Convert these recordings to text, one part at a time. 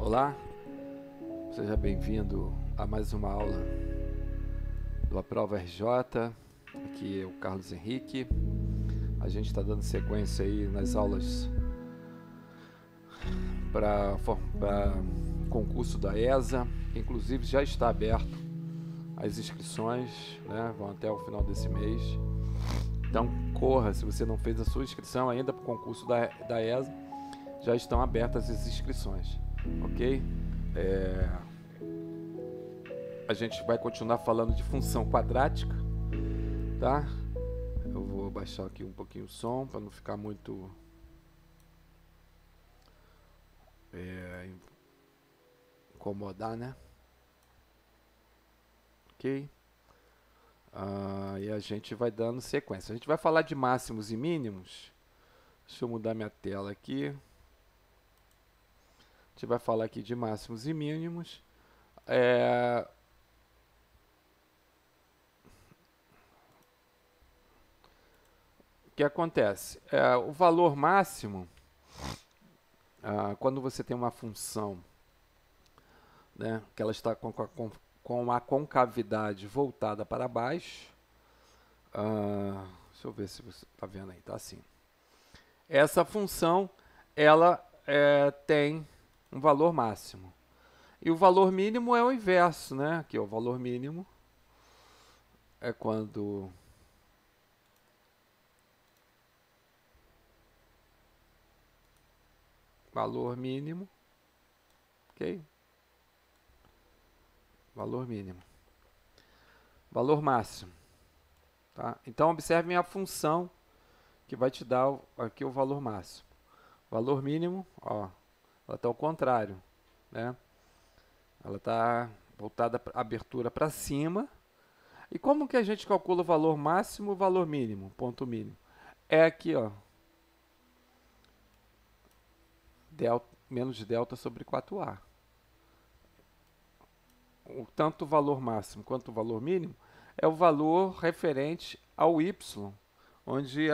Olá, seja bem-vindo a mais uma aula do Aprova RJ. Aqui é o Carlos Henrique. A gente está dando sequência aí nas aulas para concurso da ESA, que inclusive já está aberto as inscrições, né? Vão até o final desse mês. Então corra, se você não fez a sua inscrição ainda para o concurso da ESA, já estão abertas as inscrições, ok? A gente vai continuar falando de função quadrática, tá? Eu vou baixar aqui um pouquinho o som para não ficar muito incomodar, né? Ok? E a gente vai dando sequência. A gente vai falar de máximos e mínimos. Deixa eu mudar minha tela aqui. A gente vai falar aqui de máximos e mínimos. O que acontece? O valor máximo, quando você tem uma função, né, que ela está com a concavidade voltada para baixo, deixa eu ver se você está vendo aí, tá assim. Essa função, ela tem um valor máximo. E o valor mínimo é o inverso, né? Aqui, o valor mínimo é quando valor mínimo, ok? Valor mínimo. Valor máximo, tá? Então, observem a função que vai te dar aqui o valor máximo. Valor mínimo, ó, ela está ao contrário, né? Ela está voltada para abertura para cima. E como que a gente calcula o valor máximo e o valor mínimo, ponto mínimo? É aqui, ó, menos delta sobre 4A. Tanto o valor máximo quanto o valor mínimo é o valor referente ao y, onde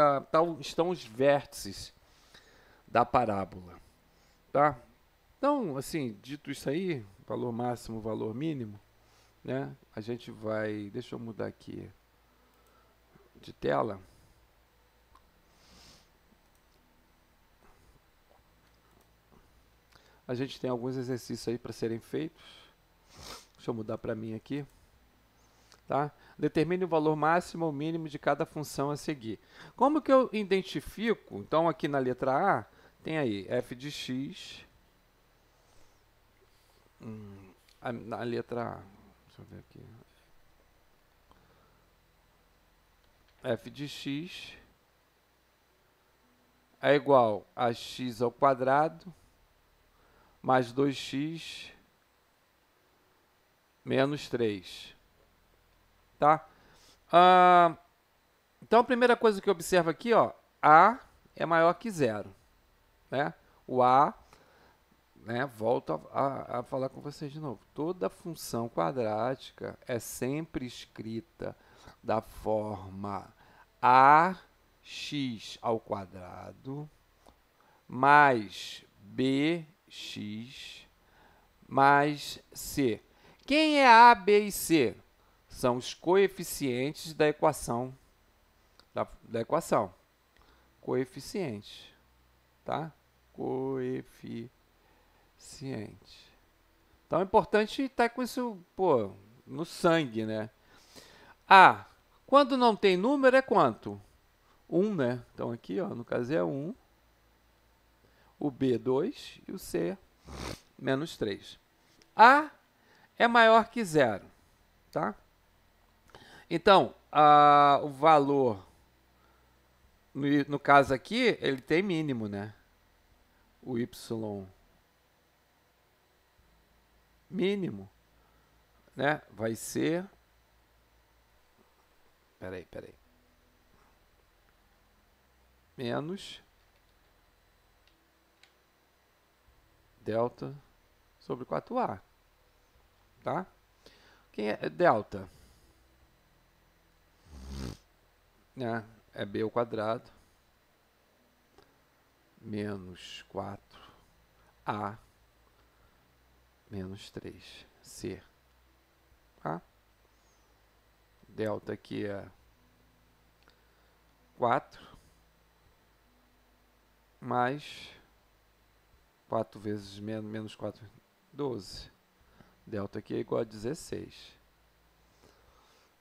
estão os vértices da parábola, tá? Então, assim, dito isso aí, valor máximo, valor mínimo, né? A gente vai, deixa eu mudar aqui de tela. A gente tem alguns exercícios aí para serem feitos. Deixa eu mudar para mim aqui. Tá? Determine o valor máximo ou mínimo de cada função a seguir. Como que eu identifico? Então, aqui na letra A, tem aí f de x. Na letra A, deixa eu ver aqui. F de x é igual a x ao quadrado mais 2x menos 3. Tá? Então, a primeira coisa que eu observo aqui, ó, A é maior que zero. Né? O A, né, volto a falar com vocês de novo. Toda função quadrática é sempre escrita da forma ax ao quadrado mais bx mais c. Quem é A, B e C? São os coeficientes da equação. Da equação. Coeficientes. Tá? Coeficiente. Então é importante estar com isso, pô, no sangue, né? A, quando não tem número, é quanto? 1, né? Então aqui, ó, no caso é 1. O B, 2 e o C, menos 3. A é maior que zero, tá? Então, o valor, no caso aqui, ele tem mínimo, né? O y mínimo, né? Vai ser... Peraí. Menos delta sobre 4A, tá? Quem é delta? Né? É b ao quadrado menos 4a menos 3, C. Tá? Delta aqui é 4, mais 4 vezes menos 4, 12. Delta aqui é igual a 16.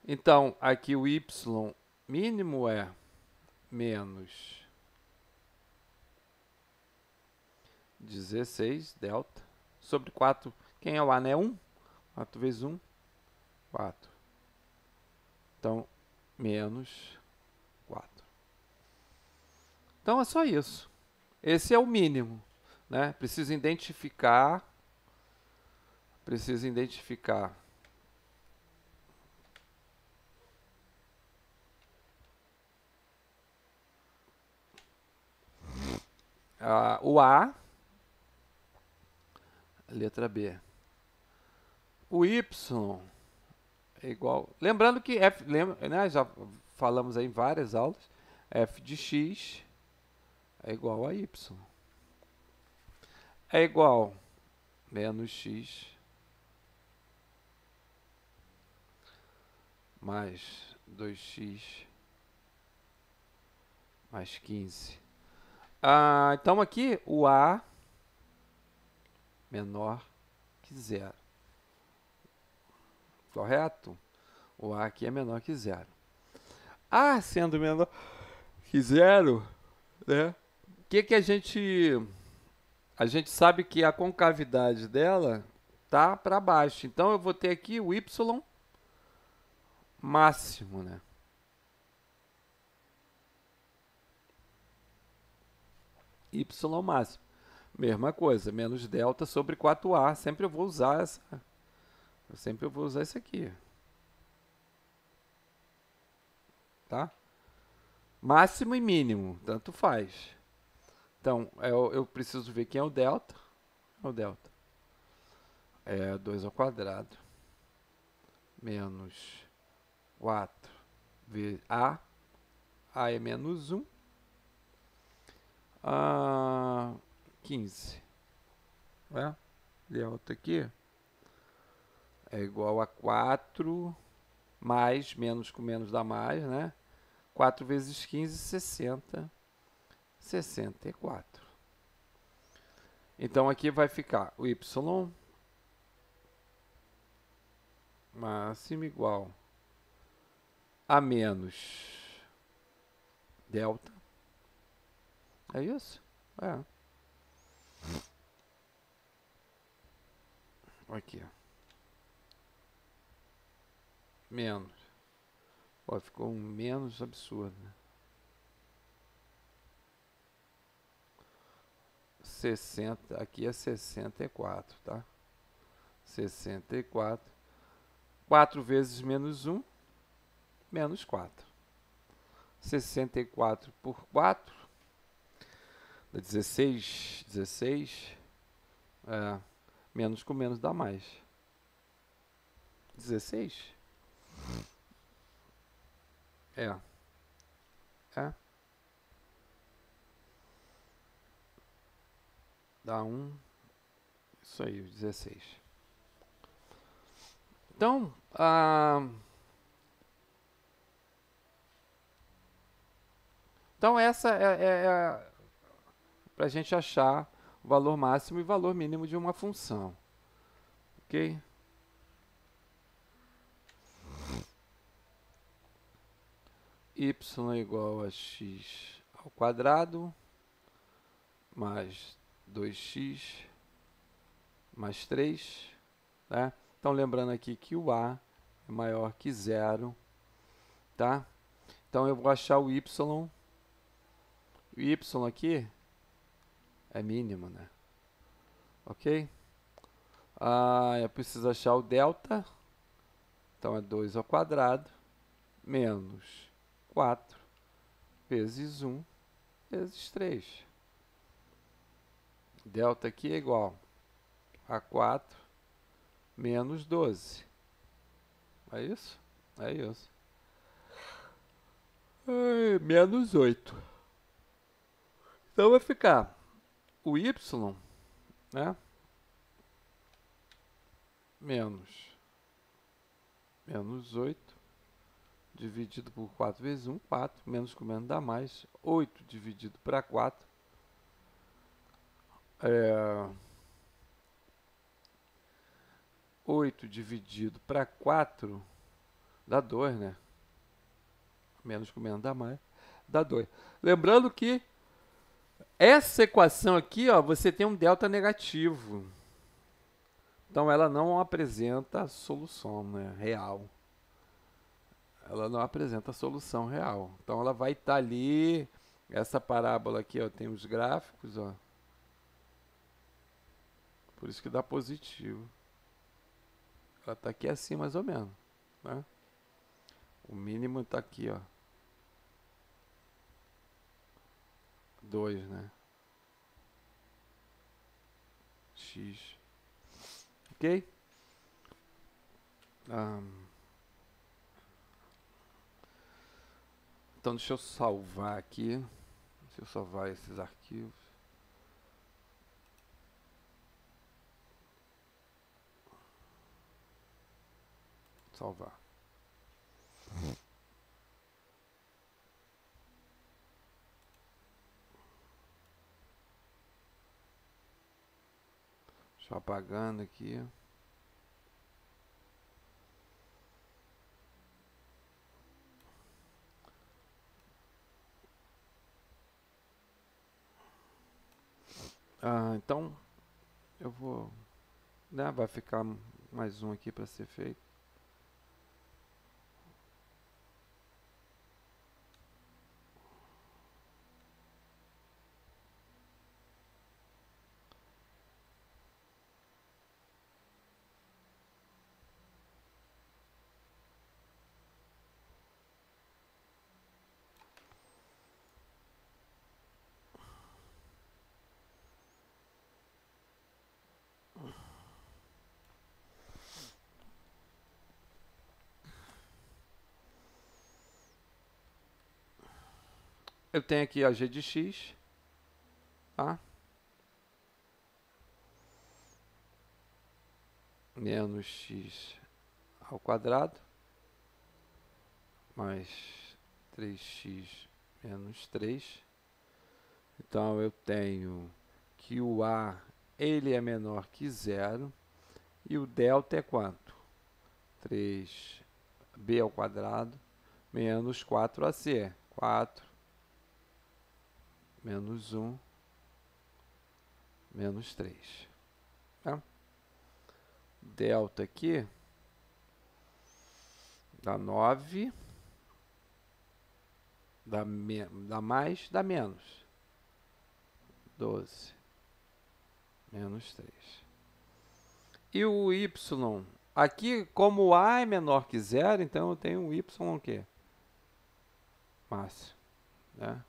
Então, aqui o y mínimo é menos 16, delta, sobre 4. Quem é o A, né? 1. 4 vezes 1, 4. Então, menos 4. Então, é só isso. Esse é o mínimo, né? Preciso identificar o A, letra B. O Y é igual... Lembrando que f, né, já falamos aí em várias aulas, f de x é igual a y. É igual a menos x mais 2x mais 15. Então aqui o A menor que zero. Correto? O A aqui é menor que zero. A sendo menor que zero, né? O que a gente sabe que a concavidade dela tá para baixo. Então eu vou ter aqui o y máximo, né? Y máximo. Mesma coisa, menos delta sobre 4A. Sempre eu vou usar isso aqui. Tá? Máximo e mínimo, tanto faz. Então, eu preciso ver quem é o delta. O delta é 2 ao quadrado menos 4 vezes A. A é menos 1. 15. Né? Delta aqui é igual a 4 mais, menos com menos dá mais, né? 4 vezes 15, 60. 64. Então aqui vai ficar o y máximo igual a menos delta. É isso? É. Aqui. Menos. Ó, ficou um menos absurdo, né? 60, aqui é 64, tá? 64. 4 vezes menos 1, menos 4. 64 por 4, dá 16. 16. Menos com menos dá mais. 16? É. Dá 1. Isso aí, 16. Então, essa é para a gente achar o valor máximo e valor mínimo de uma função. Ok? Y é igual a x ao quadrado mais 2x mais 3. Né? Então, lembrando aqui que o A é maior que zero. Tá? Então, eu vou achar o y. O y aqui é mínimo, né? Ok? Eu preciso achar o delta. Então, é 2 ao quadrado menos 4 vezes 1 vezes 3. Delta aqui é igual a 4 menos 12. É isso? É isso. Menos 8. Então vai ficar o y, né? menos 8, dividido por 4 vezes 1, 4, menos com menos dá mais, 8 dividido para 4, 8 dividido para 4 dá 2, né? Menos com menos dá mais, dá 2. Lembrando que essa equação aqui, ó, você tem um delta negativo. Então ela não apresenta solução, né, real. Ela não apresenta solução real. Então ela vai estar ali, essa parábola aqui, ó, tem os gráficos, ó. Por isso que dá positivo. Ela está aqui assim mais ou menos, né? O mínimo está aqui, ó. 2, né? X. Ok? Então deixa eu salvar aqui. Deixa eu salvar esses arquivos. Salvar. Deixa eu apagando aqui. Então eu vou, né, vai ficar mais um aqui para ser feito. Eu tenho aqui a g de x, tá? Menos x ao quadrado, mais 3x menos 3. Então eu tenho que o a ele é menor que 0 e o delta é quanto? 3b ao quadrado menos 4ac. 4 menos 1 menos 3. Tá? Delta aqui dá 9, dá mais, dá menos. 12 menos 3. E o y, aqui como a é menor que 0, então eu tenho um y o quê? Máximo, né?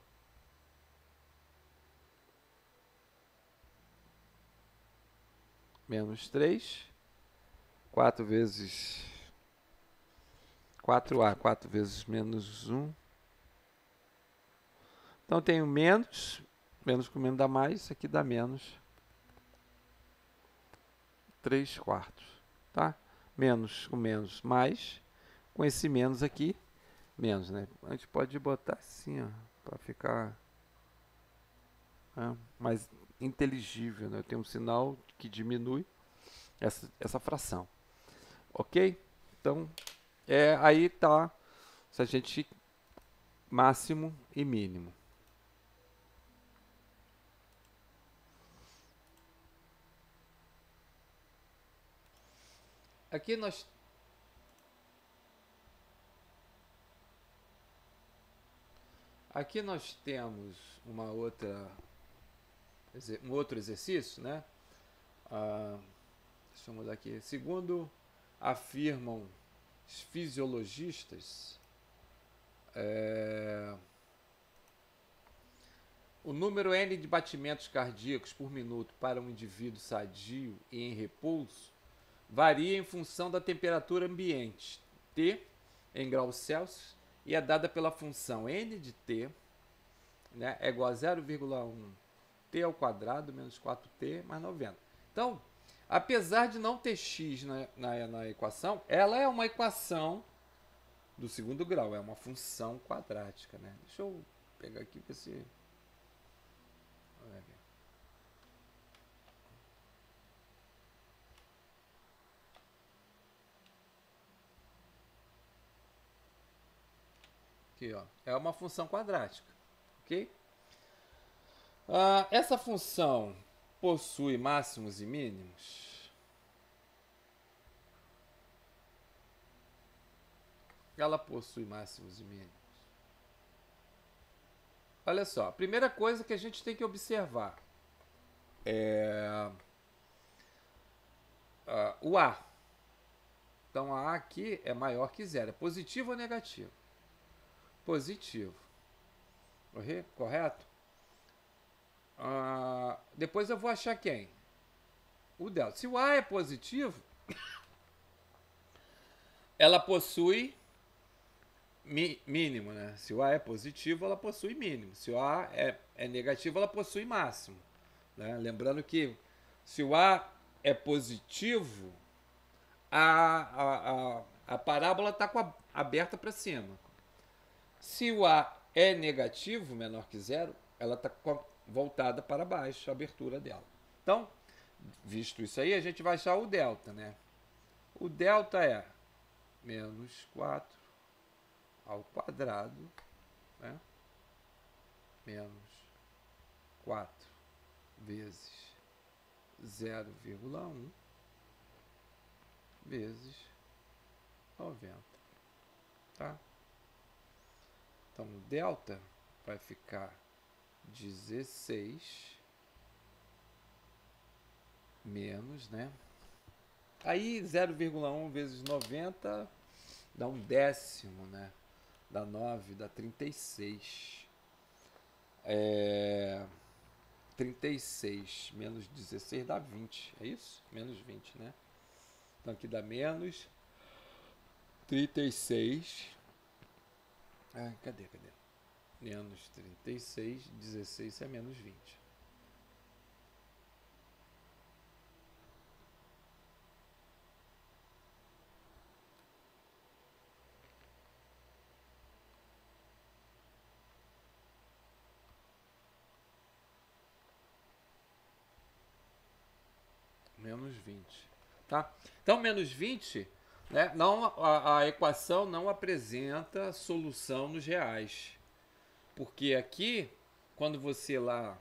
Menos 3, 4 vezes 4a, 4 vezes menos 1. Então, eu tenho menos, menos com menos dá mais, isso aqui dá menos 3 quartos, tá? Menos com menos, mais, com esse menos aqui, menos, né? A gente pode botar assim, ó, para ficar mais inteligível, né? Eu tenho um sinal que diminui essa fração, ok? Então, aí tá, se a gente máximo e mínimo. Aqui nós temos um outro exercício, né? Deixa eu mudar aqui. Segundo afirmam os fisiologistas, o número N de batimentos cardíacos por minuto para um indivíduo sadio e em repouso varia em função da temperatura ambiente, T, em graus Celsius, e é dada pela função N de T, né, é igual a 0,1 T ao quadrado menos 4T mais 90. Então, Apesar de não ter x na equação, ela é uma equação do segundo grau, é uma função quadrática, né? Deixa eu pegar aqui para você. Aqui, ó, é uma função quadrática, ok? Essa função possui máximos e mínimos? Ela possui máximos e mínimos. Olha só, a primeira coisa que a gente tem que observar é o A. Então, a A aqui é maior que zero. É positivo ou negativo? Positivo. Correto? Depois eu vou achar quem? O delta. Se o A é positivo, ela possui mínimo, né? Se o A é positivo, ela possui mínimo. Se o A é negativo, ela possui máximo. Né? Lembrando que se o A é positivo, a parábola está aberta para cima. Se o A é negativo, menor que zero, ela está voltada para baixo, a abertura dela. Então, visto isso aí, a gente vai achar o delta, né? O delta é menos 4 ao quadrado, né? Menos 4 vezes 0,1 vezes 90, tá? Então, o delta vai ficar 16 menos, né? Aí 0,1 vezes 90 dá um décimo, né? Dá 9, dá 36. 36 menos 16 dá 20, é isso? Menos 20, né? Então aqui dá menos 36. Cadê? Menos 36, 16 é menos 20. Menos 20. Tá? Então, menos 20, né, não, a equação não apresenta solução nos reais. Porque aqui, quando você lá...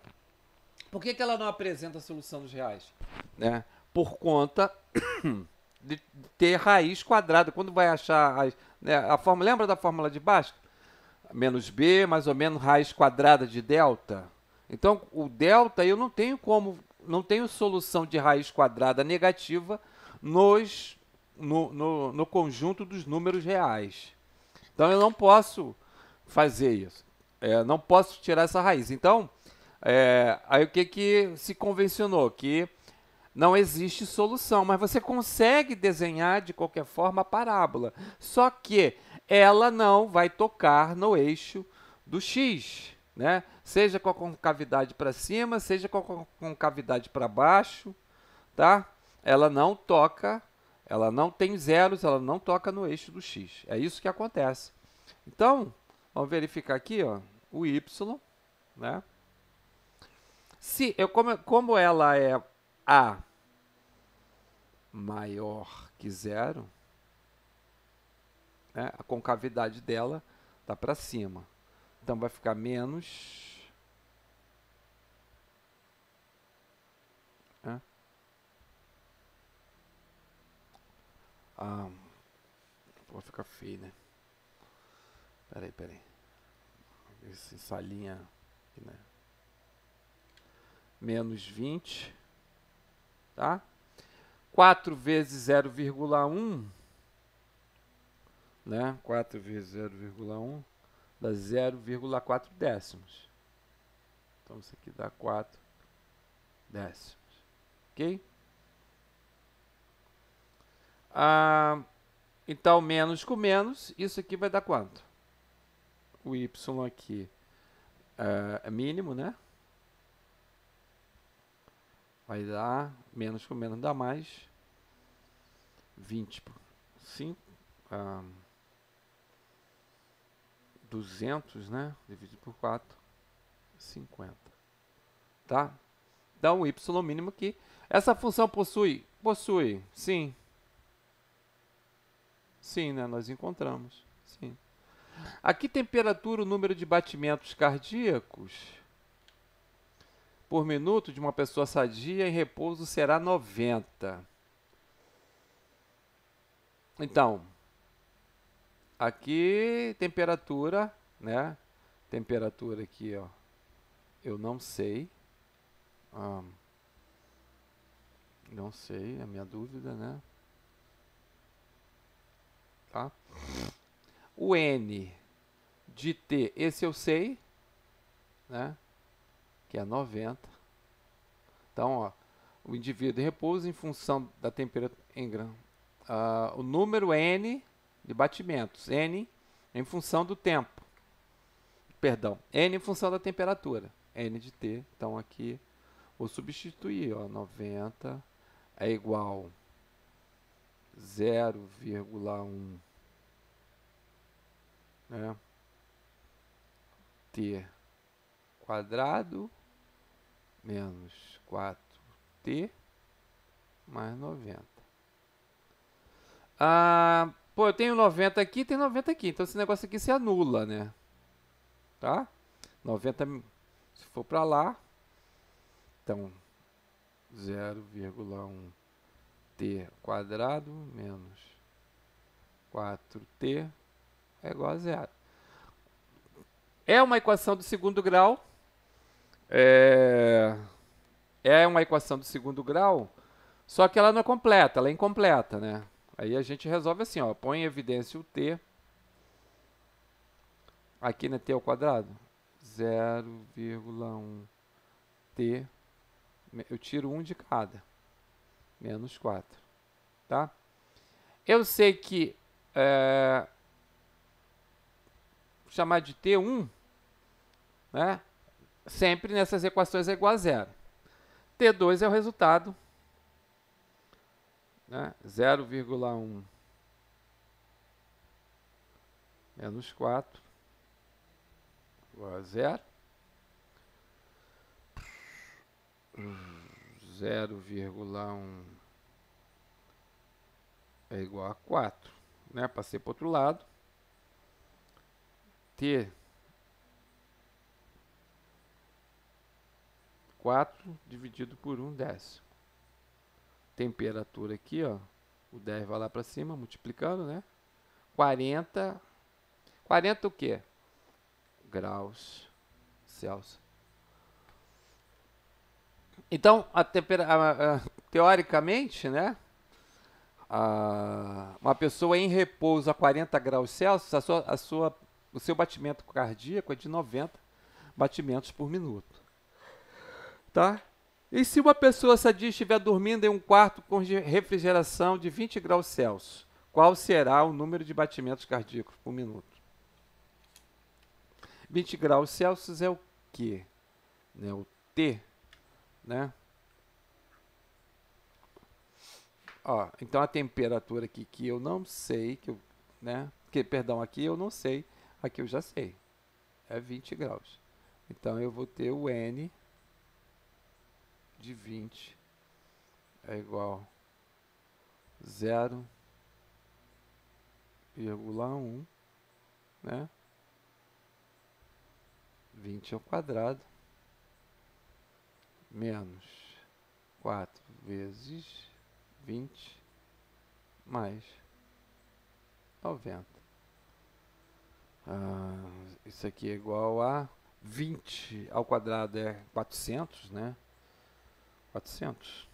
Por que ela não apresenta solução nos reais? Né? Por conta de ter raiz quadrada. Quando vai achar a fórmula, lembra da fórmula de Bhaskara? Menos b, mais ou menos raiz quadrada de delta. Então, o delta eu não tenho solução de raiz quadrada negativa no conjunto dos números reais. Então, eu não posso fazer isso. Não posso tirar essa raiz. Então, aí o que se convencionou? Que não existe solução, mas você consegue desenhar de qualquer forma a parábola. Só que ela não vai tocar no eixo do x, né? Seja com a concavidade para cima, seja com a concavidade para baixo, tá? Ela não toca, ela não tem zeros, ela não toca no eixo do x. É isso que acontece. Então, vamos verificar aqui, ó, o y, né? Como ela é a maior que zero, né, a concavidade dela está para cima. Então, vai ficar menos... Né? Vai ficar feio, né? Peraí. Essa linha aqui, né? Menos 20, tá? 4 vezes 0,1, né? 4 vezes 0,1 dá 0,4 décimos. Então, isso aqui dá 4 décimos. Ok? Então, menos com menos, isso aqui vai dar quanto? O y aqui é mínimo, né? Vai dar, menos com menos dá mais, 20 por 5, 200, né? Dividido por 4, 50. Tá? Dá um y mínimo aqui. Essa função possui? Possui, sim. Sim, né? Nós encontramos. Sim. Aqui, temperatura, o número de batimentos cardíacos por minuto de uma pessoa sadia em repouso será 90. Então, aqui, temperatura, né? Temperatura aqui, ó. Eu não sei. Não sei, é a minha dúvida, né? Tá? O N de T, esse eu sei, né? Que é 90. Então, ó, o indivíduo em repouso em função da temperatura em grão. O número N de batimentos, N em função do tempo. Perdão, N em função da temperatura, N de T. Então, aqui, vou substituir, ó, 90 é igual 0,1, né? T quadrado menos 4T mais 90. Pô, eu tenho 90 aqui, tem 90 aqui. Então, esse negócio aqui se anula, né? Tá? 90, se for para lá, então, 0,1 T quadrado menos 4T é igual a 0. É uma equação do segundo grau. É uma equação do segundo grau, só que ela não é completa, ela é incompleta, né? Aí a gente resolve assim, ó, põe em evidência o T. Aqui, né, T ao quadrado. 0,1 T. Eu tiro 1 de cada. Menos 4. Tá? Eu sei que chamar de T1, né? Sempre nessas equações é igual a 0. T2 é o resultado, né? 0,1 menos 4 igual a 0. 0,1 é igual a 4, né? Passei para o outro lado. T 4 dividido por 1/10. Temperatura aqui, ó. O 10 vai lá para cima, multiplicando, né? 40. 40 o quê? Graus Celsius. Então, teoricamente, né? Uma pessoa em repouso a 40 graus Celsius, o seu batimento cardíaco é de 90 batimentos por minuto. Tá? E se uma pessoa sadia estiver dormindo em um quarto com refrigeração de 20 graus Celsius, qual será o número de batimentos cardíacos por minuto? 20 graus Celsius é o quê? Né? O T, né? Ó, então a temperatura aqui que eu não sei, perdão, aqui eu não sei, aqui eu já sei. É 20 graus. Então eu vou ter o N de 20 é igual a 0,1, né? 20 ao quadrado menos 4 vezes 20 mais 90. Isso aqui é igual a 20 ao quadrado é 400, né? 400.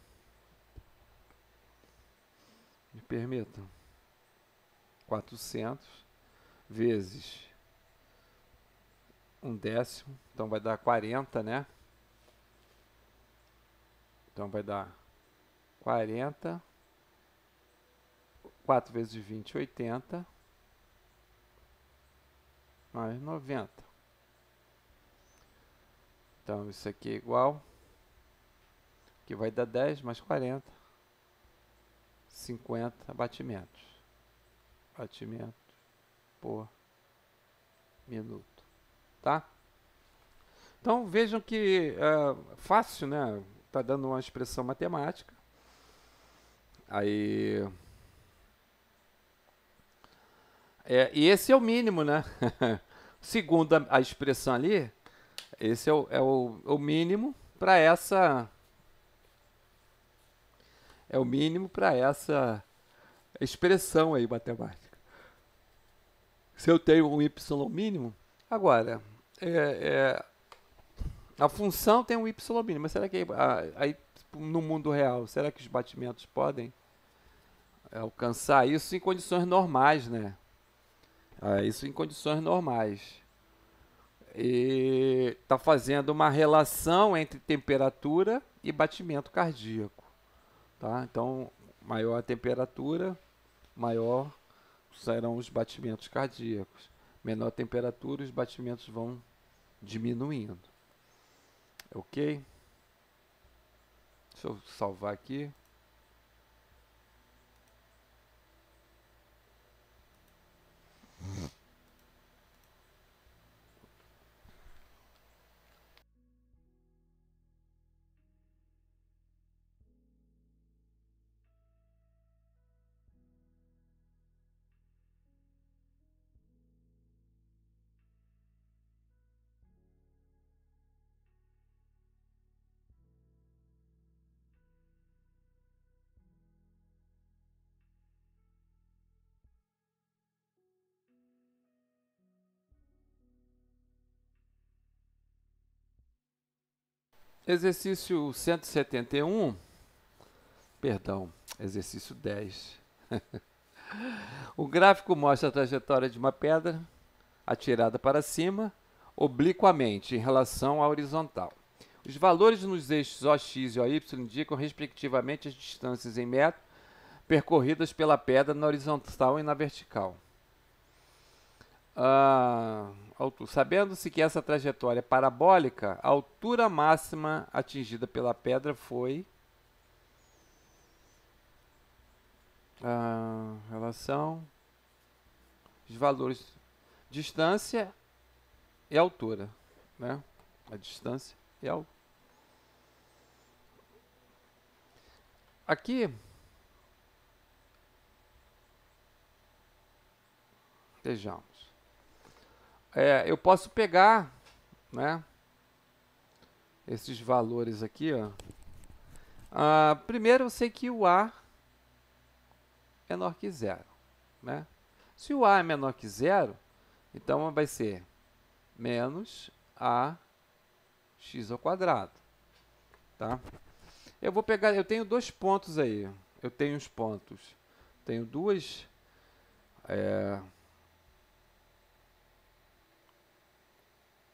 Me permitam. 400 vezes 1/10, então vai dar 40, né? Então vai dar 40, 4 vezes 20, 80, mais 90. Então isso aqui é igual, que vai dar 10 mais 40, 50 batimentos. Batimentos por minuto, tá? Então vejam que é fácil, né? Tá dando uma expressão matemática. Aí, e esse é o mínimo, né? Segundo a expressão ali, esse é o mínimo para essa. É o mínimo para essa expressão aí matemática. Se eu tenho um y mínimo, agora, é, a função tem um y mínimo, mas será que aí no mundo real, será que os batimentos podem alcançar isso em condições normais, né? Isso em condições normais. E está fazendo uma relação entre temperatura e batimento cardíaco, tá? Então, maior a temperatura, maior serão os batimentos cardíacos. Menor a temperatura, os batimentos vão diminuindo. Ok? Deixa eu salvar aqui. Exercício 171, perdão, exercício 10. O gráfico mostra a trajetória de uma pedra atirada para cima, obliquamente, em relação à horizontal. Os valores nos eixos OX e OY indicam, respectivamente, as distâncias em metros percorridas pela pedra na horizontal e na vertical. Sabendo-se que essa trajetória é parabólica, a altura máxima atingida pela pedra foi relação os valores distância e altura, né? A distância e a altura. Aqui, vejamos. Eu posso pegar, né, esses valores aqui, ó. Primeiro eu sei que o A é menor que zero, né? Se o A é menor que zero, então vai ser menos AX ao quadrado, tá? Eu vou pegar, eu tenho dois pontos aí. Eu tenho os pontos. Tenho duas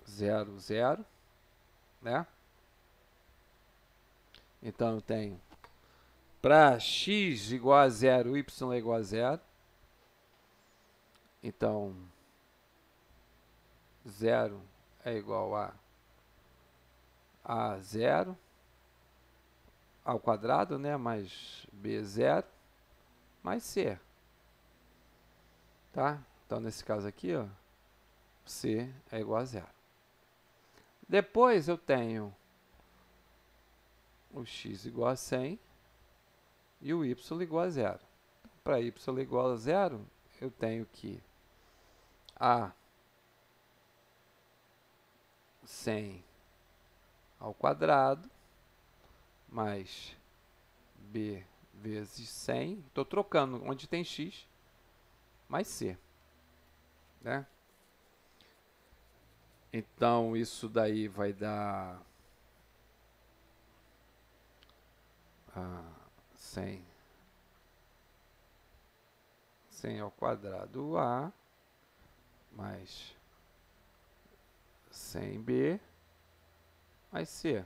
0, 0, né? Então eu tenho para x igual a 0, y é igual a 0. Então 0 é igual a 0 ao quadrado, né? Mais b 0 mais c. Tá? Então nesse caso aqui, ó, c é igual a 0. Depois eu tenho o x igual a 100 e o y igual a 0. Para y igual a 0, eu tenho que a 100 ao quadrado mais b vezes 100. Estou trocando onde tem x mais c, né? Então, isso daí vai dar 100 ao quadrado A mais 100B mais C.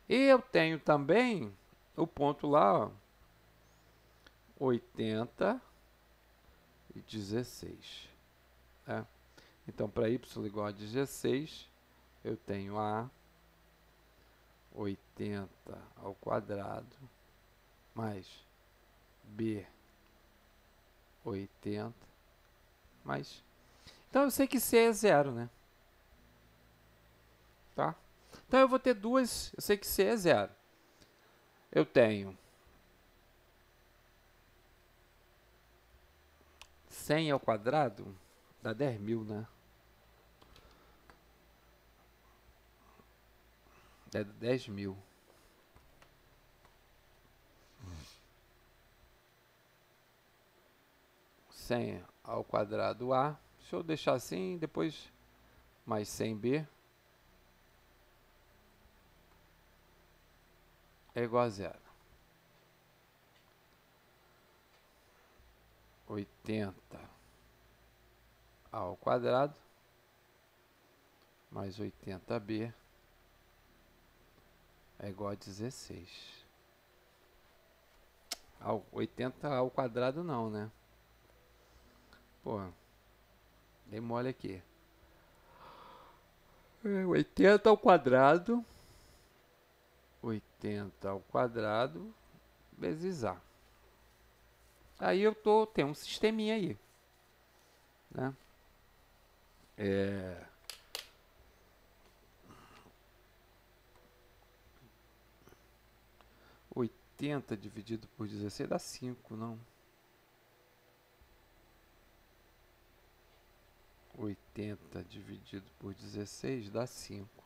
E eu tenho também o ponto lá, ó, 80 e 16. Né? Então, para y igual a 16, eu tenho A 80 ao quadrado mais B 80 mais... Então eu sei que C é zero, né? Tá? Então eu vou ter duas... Eu sei que C é zero. Eu tenho 100 ao quadrado, dá 10.000, né? É 10.000. 100 ao quadrado A. Deixa eu deixar assim, depois mais 100B é igual a zero. 80 ao quadrado mais 80B é igual a 16. 80 ao quadrado não, né? Pô, dei mole aqui. 80 ao quadrado. 80 ao quadrado vezes A. Aí eu tenho um sisteminha aí, né? 80 dividido por 16 dá 5, não? 80 dividido por 16 dá 5.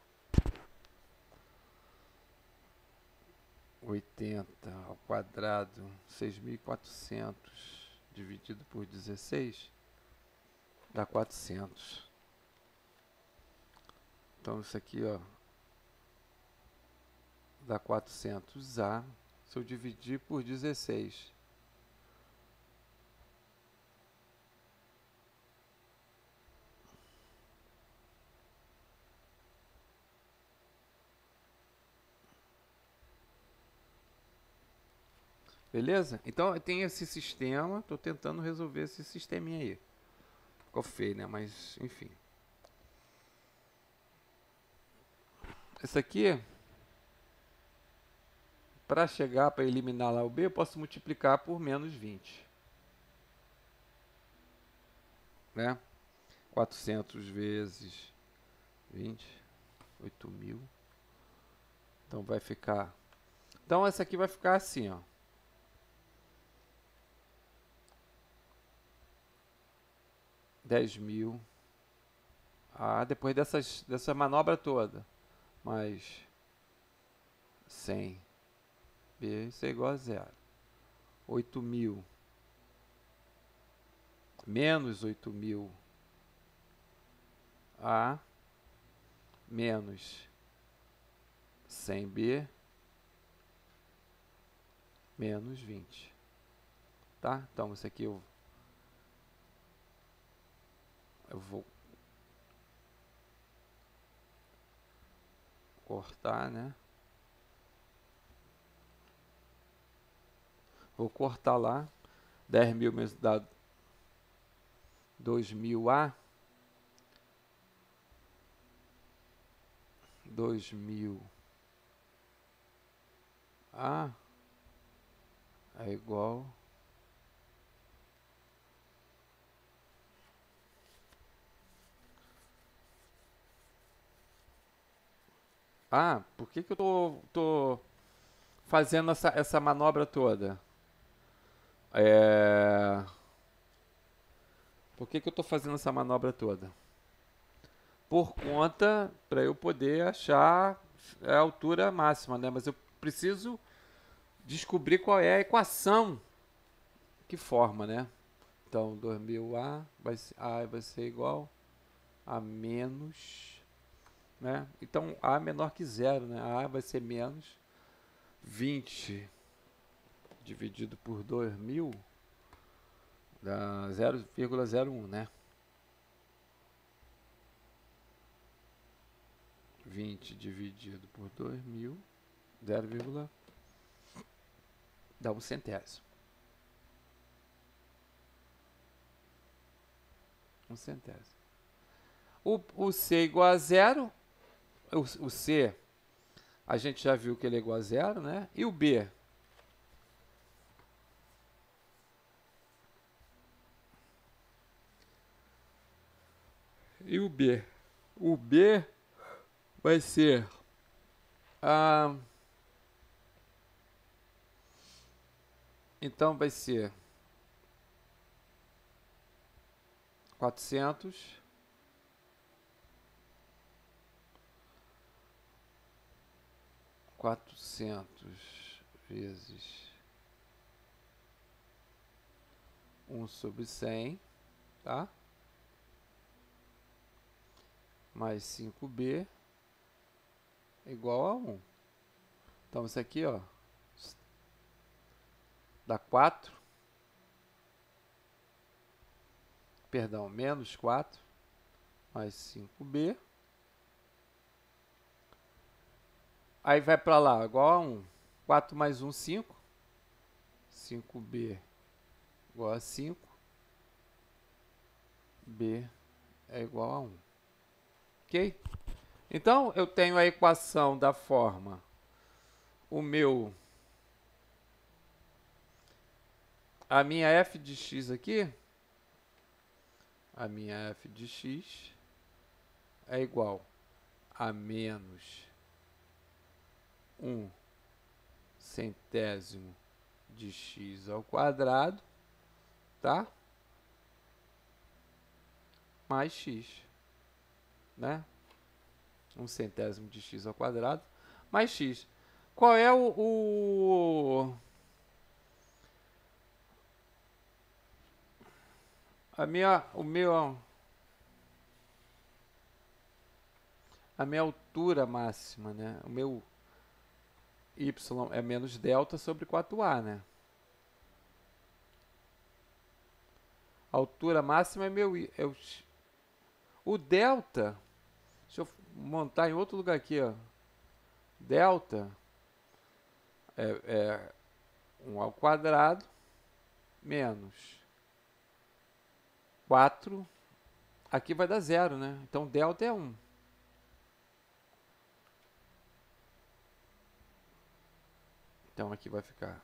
80 ao quadrado, 6.400 dividido por 16 dá 400. Então isso aqui, ó, dá 400A se eu dividir por 16. Beleza? Então eu tenho esse sistema, estou tentando resolver esse sisteminha aí. Ficou feio, né? Mas, enfim. Esse aqui, para chegar, para eliminar lá o B, eu posso multiplicar por menos 20. Né? 400 vezes 20, 8.000. Então vai ficar... Então essa aqui vai ficar assim, ó. 10.000. Depois dessa manobra toda. Mais 100. B, isso é igual a zero. 8.000. Menos 8.000. A. Menos 100B. Menos 20. Tá? Então isso aqui eu vou cortar, né? Vou cortar lá. 10.000 menos dá 2.000A. 2.000A é igual por que eu tô fazendo essa manobra toda? Por que eu tô fazendo essa manobra toda? Por conta, para eu poder achar a altura máxima, né? Mas eu preciso descobrir qual é a equação que forma, né? Então, 2.000A vai ser igual a menos, né? Então, A é menor que zero, né? A vai ser menos 20 dividido por 2.000 dá 0,01, né? 20 dividido por 2.000, 0, dá 1 centésimo. 1 centésimo. O C igual a zero, o C a gente já viu que ele é igual a zero, né? E o B? E o B? O B vai ser então vai ser 400 vezes 1 sobre 100, tá? Mais 5b igual a 1. Então, isso aqui, ó, dá 4, perdão, menos 4, mais 5b. Aí vai para lá, igual a 1. 4 mais 1, 5. 5b igual a 5. B é igual a 1. Ok? Então, eu tenho a equação da forma, a minha f de x aqui, a minha f de x é igual a menos 1 centésimo de x ao quadrado, tá? Mais x, né? 1 centésimo de x ao quadrado mais x. Qual é a minha altura máxima, né? O meu y é menos delta sobre 4a, né? A altura máxima é o delta. Deixa eu montar em outro lugar aqui, ó. Delta é 1 ao quadrado menos 4. Aqui vai dar 0, né? Então, delta é 1. Então, aqui vai ficar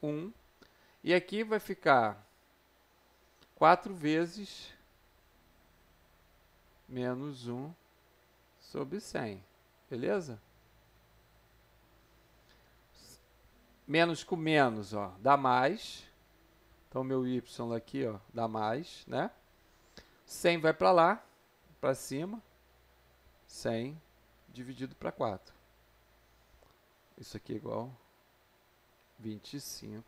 1. E aqui vai ficar 4 vezes menos 1 sobre 100. Beleza? Menos com menos, ó, dá mais. Então, meu y aqui, ó, dá mais, né? 100 vai para lá, para cima. 100 dividido para 4. Isso aqui é igual a 25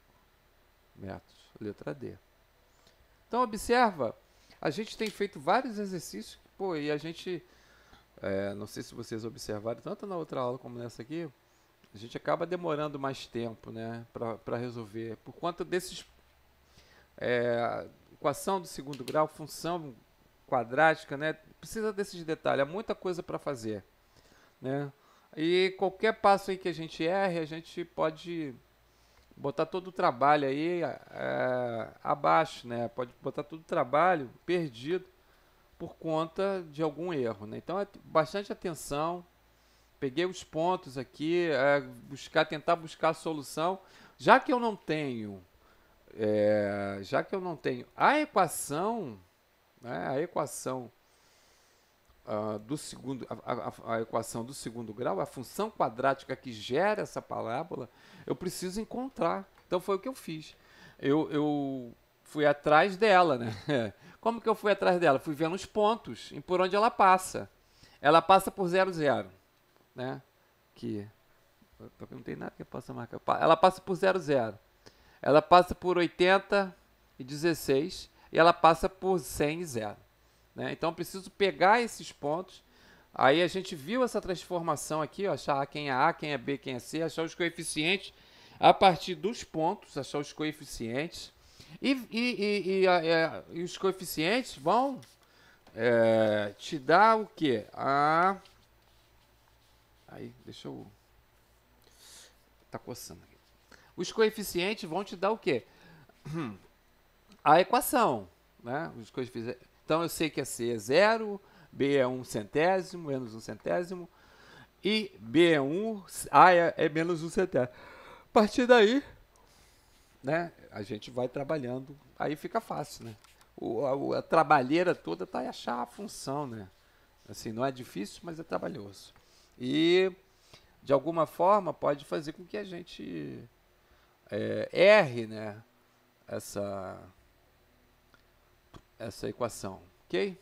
metros. Letra D. Então, observa, a gente tem feito vários exercícios, pô, e a gente, não sei se vocês observaram, tanto na outra aula como nessa aqui, a gente acaba demorando mais tempo, né, para resolver, por conta desses, equação do segundo grau, função quadrática, né, precisa desses detalhes, há muita coisa para fazer, né, e qualquer passo aí que a gente erre, a gente pode botar todo o trabalho aí abaixo, né? Pode botar todo o trabalho perdido por conta de algum erro, né? Então, bastante atenção. Peguei os pontos aqui, tentar buscar a solução. Já que eu não tenho, a equação, né? A equação do segundo, a equação do segundo grau, a função quadrática que gera essa parábola, eu preciso encontrar. Então foi o que eu fiz. Eu fui atrás dela, né? Como que eu fui atrás dela? Fui vendo os pontos e por onde ela passa. Ela passa por 0, 0, né? Que não tem nada que eu possa marcar. Ela passa por 0, 0. Ela passa por 80 e 16 e ela passa por 100 e 0. Né? Então, eu preciso pegar esses pontos. Aí a gente viu essa transformação aqui, ó, achar quem é A, quem é B, quem é C, achar os coeficientes a partir dos pontos, achar os coeficientes. E os coeficientes vão te dar o quê? Aí, deixa eu... Tá coçando aqui. Os coeficientes vão te dar o quê? A equação, né? Os coeficientes. Então eu sei que a C é 0, B é 1 centésimo, menos 1 centésimo, e B é 1, A é menos 1 centésimo. A partir daí, né, a gente vai trabalhando, aí fica fácil, né? A trabalheira toda está em achar a função, né? Assim, não é difícil, mas é trabalhoso. E, de alguma forma, pode fazer com que a gente erre, né, essa equação, ok?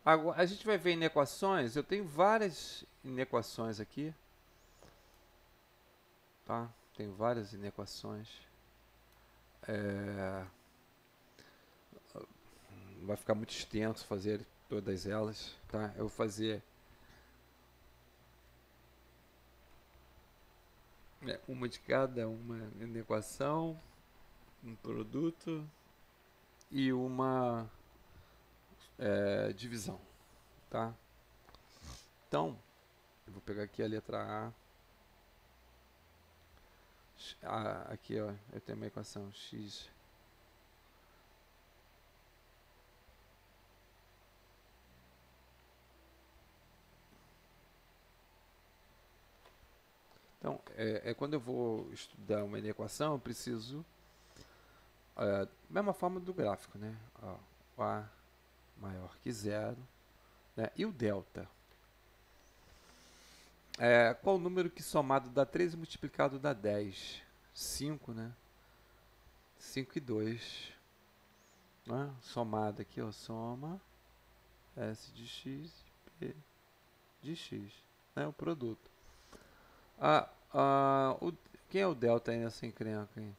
Agora, a gente vai ver inequações. Eu tenho várias inequações aqui, tá? Tenho várias inequações. Vai ficar muito extenso fazer todas elas, tá? Eu vou fazer uma de cada, uma inequação, um produto e uma divisão, tá? Então, eu vou pegar aqui a letra A. Aqui, ó, eu tenho uma equação x. Então, quando eu vou estudar uma inequação, eu preciso mesma forma do gráfico, né? Ó, o A maior que zero, né? E o delta. Qual o número que somado dá 13 multiplicado dá 10? 5, né? 5 e 2. Né? Somado aqui, ó, soma S de x e P de x, né? O produto. Quem é o delta aí nessa encrenca? Hein?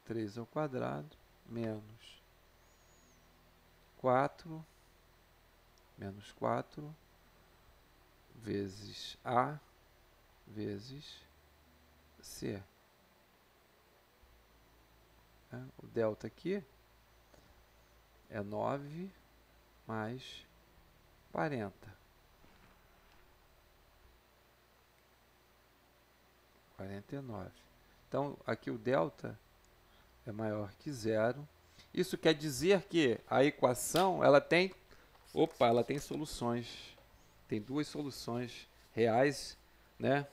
3 ao quadrado menos 4 menos 4 vezes A vezes C. O delta aqui é 9 mais 40. 49. Então, aqui o delta é maior que zero. Isso quer dizer que a equação ela tem soluções. Tem duas soluções reais, né?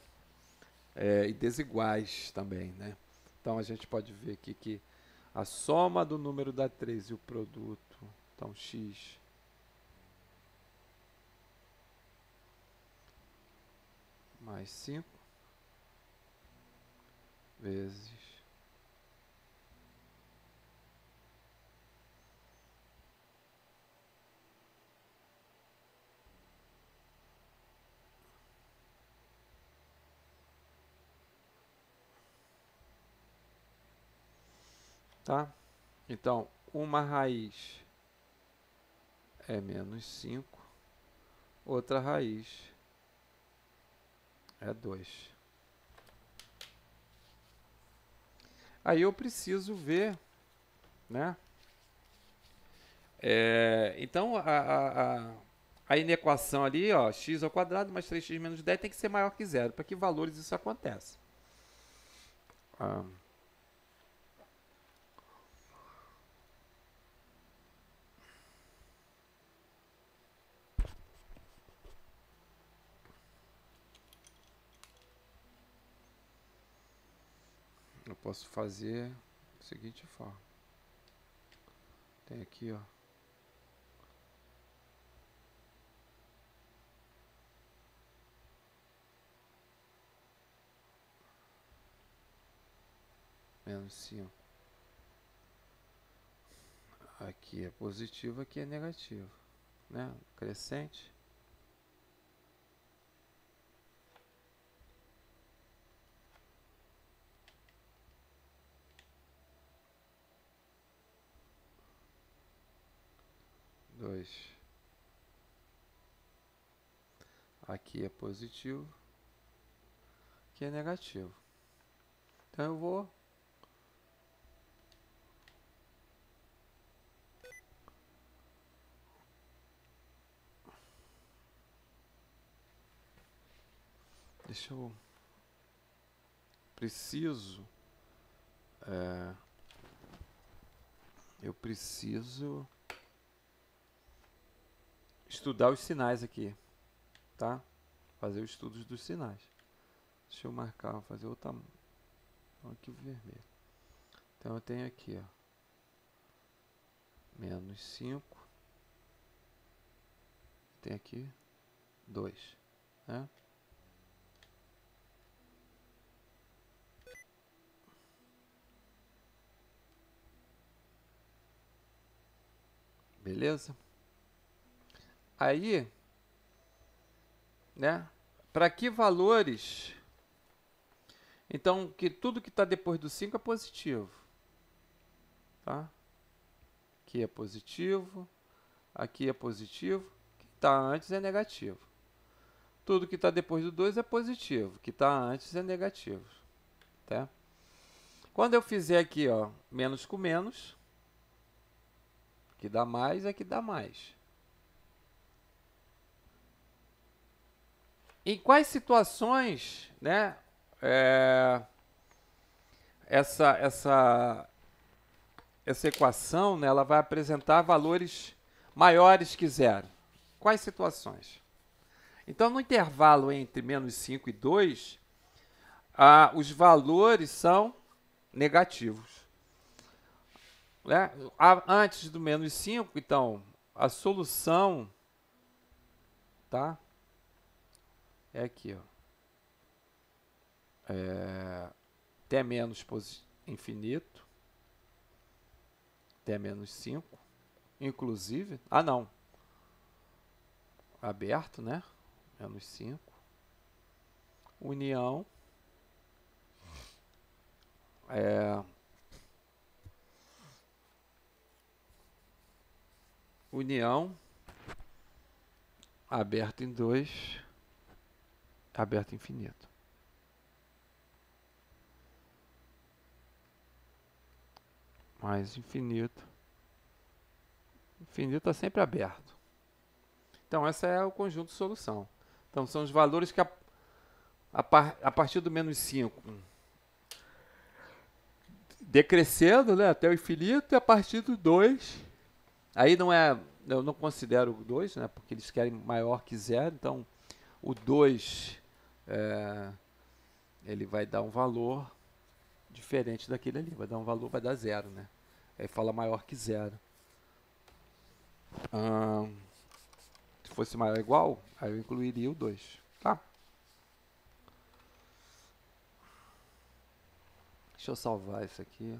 E desiguais também, né? Então a gente pode ver aqui que a soma do número dá 3 e o produto, então x mais 5 vezes tá? Então, uma raiz é menos 5, outra raiz é 2. Aí eu preciso ver, né? Então, a inequação ali, ó, x ao quadrado mais 3x menos 10 tem que ser maior que zero. Para que valores isso acontece? Eu posso fazer da seguinte forma. Tem aqui, ó. Menos 5 Aqui é positivo, aqui é negativo, né? Crescente. Dois. Aqui é positivo, aqui é negativo. Então eu vou deixa eu preciso eu preciso estudar os sinais aqui, tá? Fazer os estudos dos sinais. Deixa eu marcar, fazer outra aqui o vermelho. Então eu tenho aqui, ó, menos 5. Tem aqui 2, né? Beleza? Aí, né? Para que valores? Então, que tudo que está depois do 5 é positivo, tá? Aqui é positivo, aqui é positivo, o que está antes é negativo. Tudo que está depois do 2 é positivo, o que está antes é negativo, tá? Quando eu fizer aqui, ó, menos com menos, que dá mais é que dá mais. Em quais situações, né, essa equação, né, ela vai apresentar valores maiores que zero? Quais situações? Então, no intervalo entre menos 5 e 2, os valores são negativos. Né? Antes do menos 5, então, a solução, tá? É aqui, ó. T menos infinito, T menos 5, inclusive, não, aberto, né? Menos 5, união, união, aberto em 2, aberto infinito. Mais infinito. Infinito está sempre aberto. Então, esse é o conjunto de solução. Então, são os valores que a partir do menos 5 decrescendo, né, até o infinito, e a partir do 2, aí não é, eu não considero o 2, né, porque eles querem maior que zero, então o 2 ele vai dar um valor diferente daquele ali, vai dar um valor, vai dar zero, né? Aí fala maior que zero. Se fosse maior ou igual, aí eu incluiria o 2, tá? Deixa eu salvar isso aqui.